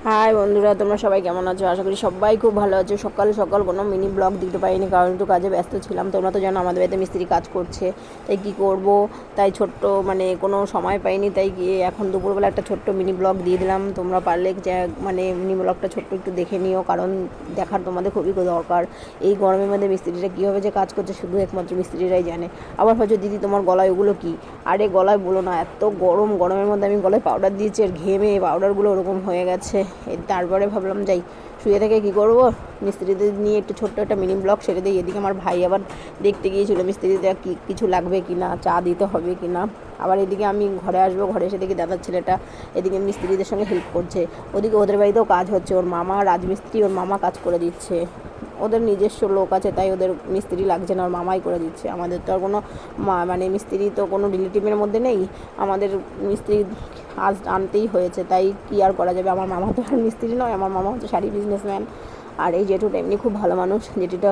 High বন্ধুরা, তোমরা সবাই কেমন আছো? আশা করি সবাই খুব ভালো আছো। সকাল সকাল কোনো মিনি ব্লগ দিতে পারিনি, কারণ একটু কাজে ব্যস্ত ছিলাম। তোমরা তো জানো আমাদের বাড়িতে মিস্ত্রি কাজ করছে, তাই কি করব, তাই ছোট্ট কোনো সময় পাইনি, তাই গিয়ে এখন দুপুরবেলা একটা ছোট্ট মিনি ব্লগ দিয়ে দিলাম। তোমরা পারলে যে মিনি ব্লগটা ছোট্ট একটু দেখে নিও, কারণ দেখার তোমাদের খুবই দরকার। এই গরমের মধ্যে মিস্ত্রিরা কীভাবে যে কাজ করছে শুধু একমাত্র মিস্ত্রিরাই জানে। আবার হয়তো দিদি তোমার গলায় ওগুলো কী? আরে গলায় বলো না, এত গরমের মধ্যে আমি গলায় পাউডার দিয়েছি, আর ঘেমে পাউডারগুলো ওরকম হয়ে গেছে। তারপরে ভাবলাম যাই, শুয়ে থেকে কী করব, মিস্ত্রিদের নিয়ে একটু ছোট্ট একটা মিনি ব্লগ সেরে দিই। এদিকে আমার ভাই আবার দেখতে গিয়েছিলো মিস্ত্রিদের কী কিছু লাগবে কি না, চা দিতে হবে কি না। আবার এদিকে আমি ঘরে আসবো, ঘরে এসে দেখি দাদার ছেলেটা এদিকে মিস্ত্রিদের সঙ্গে হেল্প করছে। ওদিকে ওদের বাড়িতেও কাজ হচ্ছে, ওর মামা রাজমিস্ত্রি, ওর মামা কাজ করে দিচ্ছে। ওদের নিজস্ব লোক আছে, তাই ওদের মিস্ত্রি লাগছে না, ওর মামাই করে দিচ্ছে। আমাদের তো আর কোনো মিস্ত্রি তো কোনো রিলেটিভের মধ্যে নেই। আমাদের মিস্ত্রি আজ আনতেই হয়েছে, তাই কি আর করা যাবে। আমার মামা তো আর মিস্ত্রি নয়, আমার মামা হচ্ছে শাড়ি বিজনেসম্যান। আর এই জেঠুটা এমনি খুব ভালো মানুষ, জেঠিটা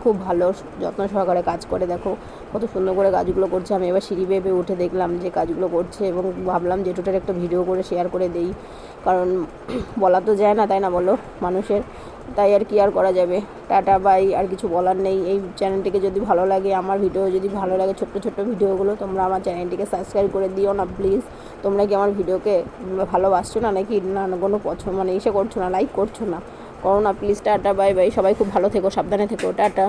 খুব ভালো যত্ন সহকারে কাজ করে। দেখো কত সুন্দর করে কাজগুলো করছে। আমি এবার সিঁড়ি বেয়ে উঠে দেখলাম যে কাজগুলো করছে, এবং ভাবলাম জেঠুটার একটা ভিডিও করে শেয়ার করে দেই, কারণ বলা তো যায় না, তাই না বলো মানুষের। তাই আর কি আর করা যাবে। টাটা বাই, আর কিছু বলার নেই। এই চ্যানেলটিকে যদি ভালো লাগে, আমার ভিডিও যদি ভালো লাগে, ছোট্ট ছোট্ট ভিডিওগুলো, তোমরা আমার চ্যানেলটিকে সাবস্ক্রাইব করে দিও না প্লিজ। তোমরা কি আমার ভিডিওকে ভালোবাসছো না, নাকি না কোনো পছন্দ ইসে করছো না, লাইক করছো না? করো না প্লিজ। টাটা বাই বাই, সবাই খুব ভালো থেকো, সাবধানে থেকো, টাটা।